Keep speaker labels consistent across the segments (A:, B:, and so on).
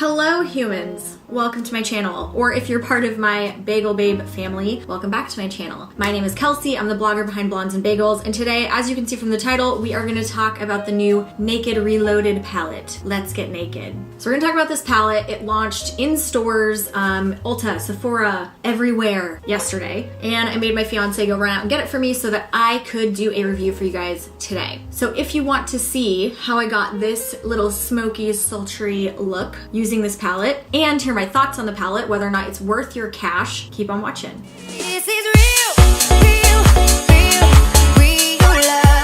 A: Hello humans, welcome to my channel, or if you're part of my Bagel Babe family, welcome back to my channel. My name is Kelsey, I'm the blogger behind Blondes and Bagels, and today, as you can see from the title, we are gonna talk about the new Naked Reloaded palette. Let's get naked. So we're gonna talk about this palette. It launched in stores, Ulta, Sephora, everywhere yesterday, and I made my fiance go run out and get it for me so that I could do a review for you guys today. So if you want to see how I got this little smoky, sultry look using this palette and hear my thoughts on the palette, whether or not it's worth your cash, keep on watching.
B: This is real love.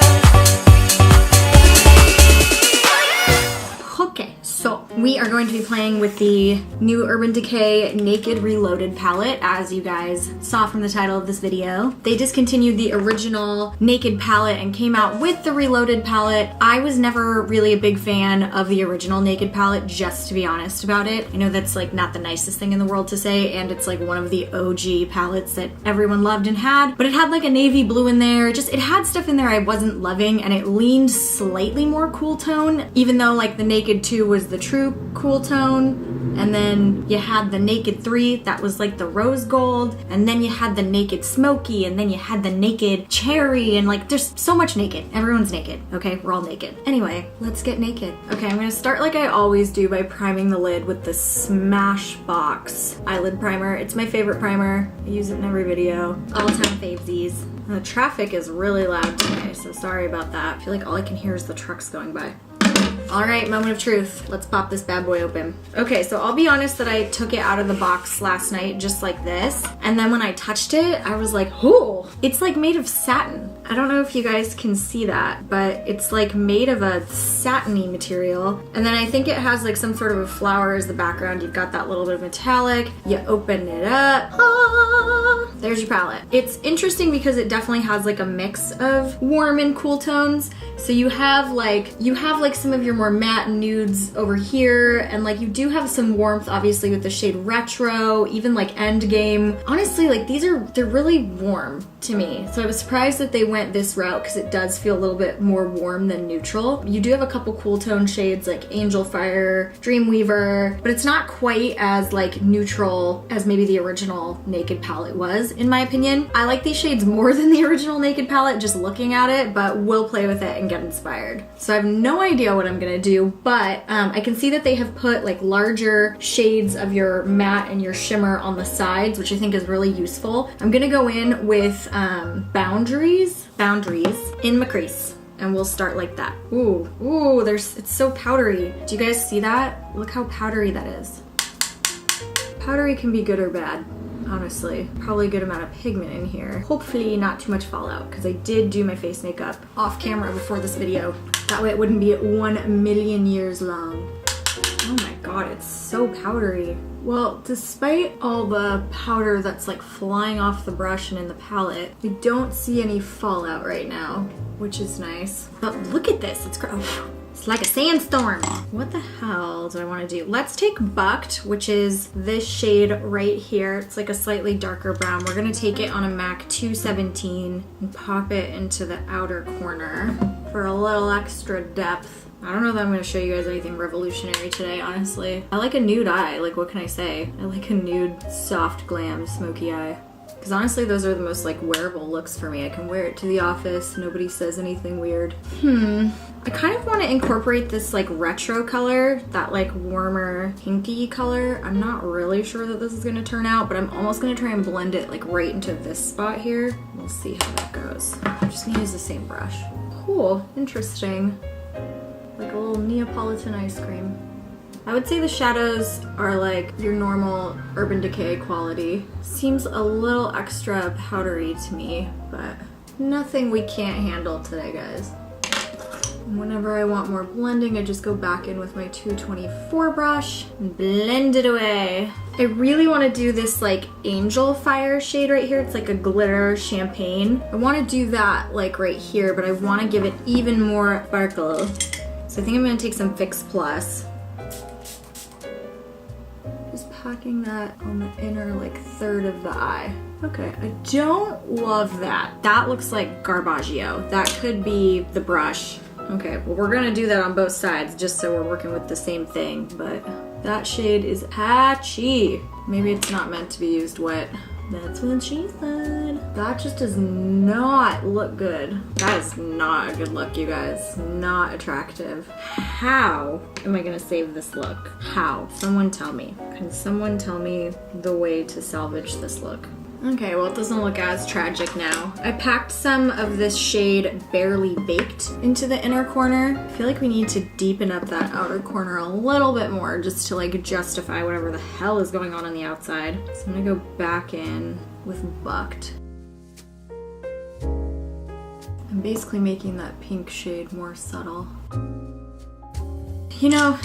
A: Okay, so we are going to be playing with the new Urban Decay Naked Reloaded palette, as you guys saw from the title of this video. They discontinued the original Naked palette and came out with the Reloaded palette. I was never really a big fan of the original Naked palette, just to be honest about it. I know that's like not the nicest thing in the world to say, and it's like one of the OG palettes that everyone loved and had, but it had like a navy blue in there. It had stuff in there I wasn't loving, and it leaned slightly more cool tone, even though like the Naked 2 was the true cool tone, and then you had the Naked 3 that was like the rose gold, and then you had the Naked Smoky, and then you had the Naked Cherry, and like there's so much naked. Everyone's naked, okay? We're all naked. Anyway, let's get naked. Okay, I'm gonna start like I always do by priming the lid with the Smashbox eyelid primer. It's my favorite primer. I use it in every video. All-time favesies. The traffic is really loud today, so sorry about that. I feel like all I can hear is the trucks going by. All right, moment of truth. Let's pop this bad boy open. Okay, so I'll be honest that I took it out of the box last night just like this, and then when I touched it, I was like, oh, it's like made of satin. I don't know if you guys can see that, but it's like made of a satiny material. And then I think it has like some sort of a flower as the background. You've got that little bit of metallic. You open it up. Ah, there's your palette. It's interesting because it definitely has like a mix of warm and cool tones. So you have like some of your more matte nudes over here, and like you do have some warmth obviously with the shade Retro, even like Endgame. Honestly, like they're really warm to me. So I was surprised that they went this route because it does feel a little bit more warm than neutral. You do have a couple cool tone shades like Angel Fire, Dreamweaver, but it's not quite as like neutral as maybe the original Naked palette was, in my opinion. I like these shades more than the original Naked palette just looking at it, but we'll play with it and get inspired. So I have no idea what I'm gonna do, but I can see that they have put like larger shades of your matte and your shimmer on the sides, which I think is really useful. I'm gonna go in with boundaries in my crease, and we'll start like that. Ooh, it's so powdery. Do you guys see that? Look how powdery that is. Powdery can be good or bad, honestly. Probably a good amount of pigment in here. Hopefully not too much fallout, because I did do my face makeup off camera before this video. That way it wouldn't be 1,000,000 years long. Oh my god, it's so powdery. Well, despite all the powder that's like flying off the brush and in the palette, I don't see any fallout right now, which is nice. But look at this, it's like a sandstorm. What the hell do I want to do? Let's take Bucked, which is this shade right here. It's like a slightly darker brown. We're gonna take it on a MAC 217 and pop it into the outer corner for a little extra depth. I don't know that I'm going to show you guys anything revolutionary today, honestly. I like a nude eye, like what can I say? I like a nude, soft glam, smoky eye. Because honestly, those are the most like wearable looks for me. I can wear it to the office, nobody says anything weird. I kind of want to incorporate this like retro color, that like warmer pinky color. I'm not really sure that this is going to turn out, but I'm almost going to try and blend it like right into this spot here. We'll see how that goes. I'm just going to use the same brush. Cool, interesting. Like a little Neapolitan ice cream. I would say the shadows are like your normal Urban Decay quality. Seems a little extra powdery to me, but nothing we can't handle today, guys. Whenever I want more blending, I just go back in with my 224 brush and blend it away. I really want to do this like Angel Fire shade right here. It's like a glitter champagne. I want to do that like right here, but I want to give it even more sparkle. So I think I'm going to take some Fix Plus. Just packing that on the inner like third of the eye. Okay, I don't love that. That looks like Garbaggio. That could be the brush. Okay, well we're gonna do that on both sides just so we're working with the same thing, but that shade is patchy. Maybe it's not meant to be used wet. That's what she said. That just does not look good. That is not a good look, you guys. Not attractive. How am I gonna save this look? How? Someone tell me. Can someone tell me the way to salvage this look? Okay, well it doesn't look as tragic now. I packed some of this shade Barely Baked into the inner corner. I feel like we need to deepen up that outer corner a little bit more just to like justify whatever the hell is going on the outside. So I'm gonna go back in with Bucked. I'm basically making that pink shade more subtle. You know,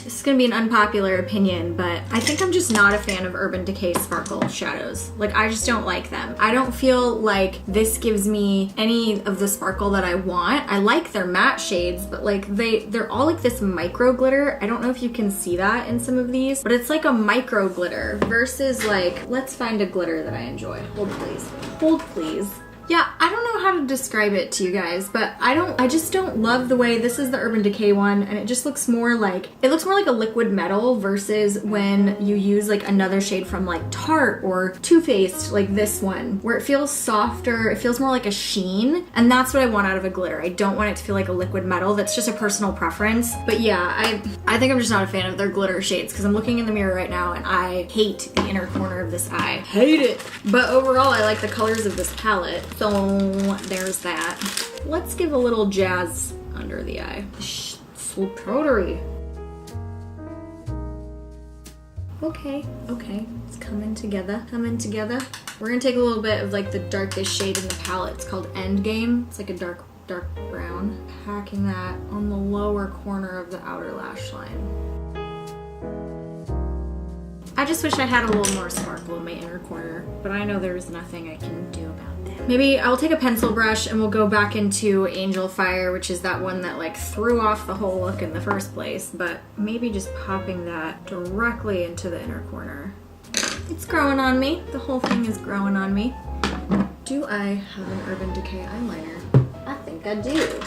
A: this is gonna be an unpopular opinion, but I think I'm just not a fan of Urban Decay sparkle shadows. Like, I just don't like them. I don't feel like this gives me any of the sparkle that I want. I like their matte shades, but like they're all like this micro glitter. I don't know if you can see that in some of these, but it's like a micro glitter versus like, let's find a glitter that I enjoy. Hold please. Hold please. Yeah, I don't know how to describe it to you guys, but I just don't love the way this is the Urban Decay one, and it just looks more like, it looks more like a liquid metal versus when you use like another shade from like Tarte or Too Faced, like this one, where it feels softer, it feels more like a sheen, and that's what I want out of a glitter. I don't want it to feel like a liquid metal. That's just a personal preference. But yeah, I think I'm just not a fan of their glitter shades because I'm looking in the mirror right now and I hate the inner corner of this eye. Hate it! But overall, I like the colors of this palette. So there's that. Let's give a little jazz under the eye. So powdery. Okay, it's coming together, We're gonna take a little bit of like the darkest shade in the palette. It's called Endgame. It's like a dark brown. Packing that on the lower corner of the outer lash line. I just wish I had a little more sparkle in my inner corner, but I know there's nothing I can do about that. Maybe I'll take a pencil brush and we'll go back into Angel Fire, which is that one that like threw off the whole look in the first place, but maybe just popping that directly into the inner corner. It's growing on me. The whole thing is growing on me. Do I have an Urban Decay eyeliner? I think I do.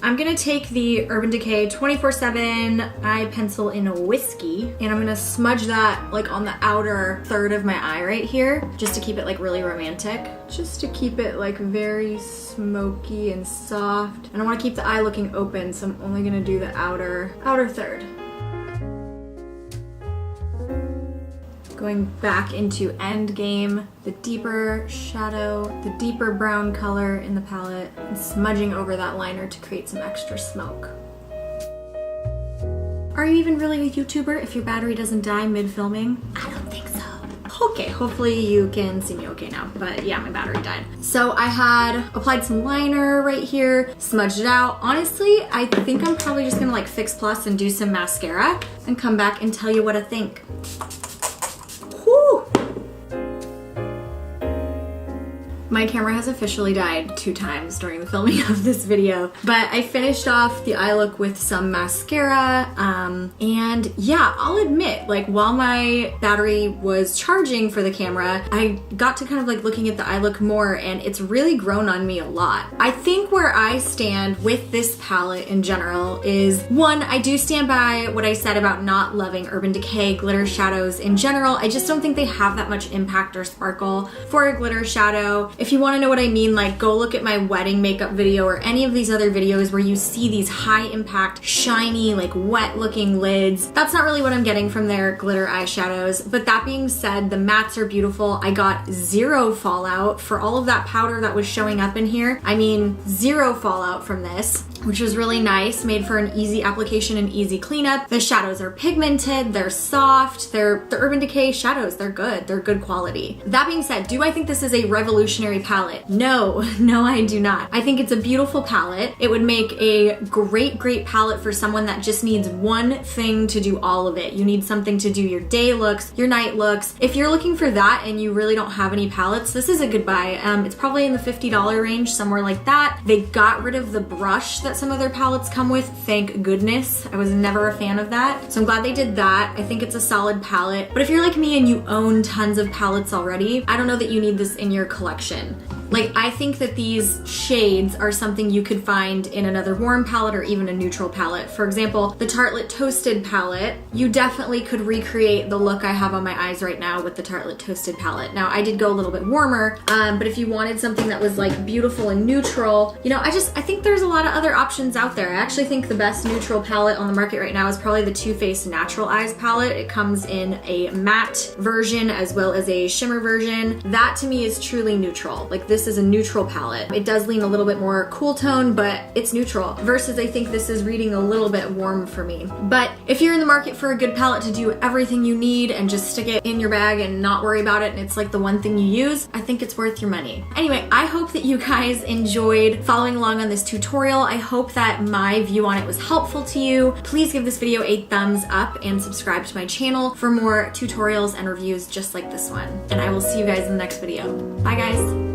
A: I'm gonna take the Urban Decay 24/7 eye pencil in Whiskey, and I'm gonna smudge that like on the outer third of my eye right here, just to keep it like really romantic. Just to keep it like very smoky and soft. And I wanna keep the eye looking open, so I'm only gonna do the outer third. Going back into Endgame, the deeper shadow, the deeper brown color in the palette, and smudging over that liner to create some extra smoke. Are you even really a YouTuber if your battery doesn't die mid-filming? I don't think so. Okay, hopefully you can see me okay now, but yeah, my battery died. So I had applied some liner right here, smudged it out. Honestly, I think I'm probably just gonna like fix plus and do some mascara and come back and tell you what I think. Whew. My camera has officially died 2 times during the filming of this video, but I finished off the eye look with some mascara, and yeah, I'll admit, like while my battery was charging for the camera, I got to kind of like looking at the eye look more, and it's really grown on me a lot. I think where I stand with this palette in general is, one, I do stand by what I said about not loving Urban Decay glitter shadows in general. I just don't think they have that much impact or sparkle for a glitter shadow. If you want to know what I mean, like go look at my wedding makeup video or any of these other videos where you see these high impact, shiny, like wet looking lids. That's not really what I'm getting from their glitter eyeshadows. But that being said, the mattes are beautiful. I got 0 fallout for all of that powder that was showing up in here. I mean, 0 fallout from this, which was really nice, made for an easy application and easy cleanup. The shadows are pigmented, they're soft, they're the Urban Decay shadows, they're good quality. That being said, do I think this is a revolutionary palette? No, I do not. I think it's a beautiful palette. It would make a great palette for someone that just needs one thing to do all of it. You need something to do your day looks, your night looks. If you're looking for that and you really don't have any palettes, this is a good buy. It's probably in the $50 range, somewhere like that. They got rid of the brush that some of their palettes come with, thank goodness. I was never a fan of that. So I'm glad they did that. I think it's a solid palette. But if you're like me and you own tons of palettes already, I don't know that you need this in your collection. Like, I think that these shades are something you could find in another warm palette or even a neutral palette. For example, the Tartelette Toasted palette, you definitely could recreate the look I have on my eyes right now with the Tartelette Toasted palette. Now, I did go a little bit warmer, but if you wanted something that was like beautiful and neutral, you know, I think there's a lot of other options out there. I actually think the best neutral palette on the market right now is probably the Too Faced Natural Eyes palette. It comes in a matte version as well as a shimmer version. That to me is truly neutral. Like, this is a neutral palette. It does lean a little bit more cool tone, but it's neutral. Versus I think this is reading a little bit warm for me. But if you're in the market for a good palette to do everything you need and just stick it in your bag and not worry about it, and it's like the one thing you use, I think it's worth your money. Anyway, I hope that you guys enjoyed following along on this tutorial. I hope that my view on it was helpful to you. Please give this video a thumbs up and subscribe to my channel for more tutorials and reviews just like this one. And I will see you guys in the next video. Bye guys.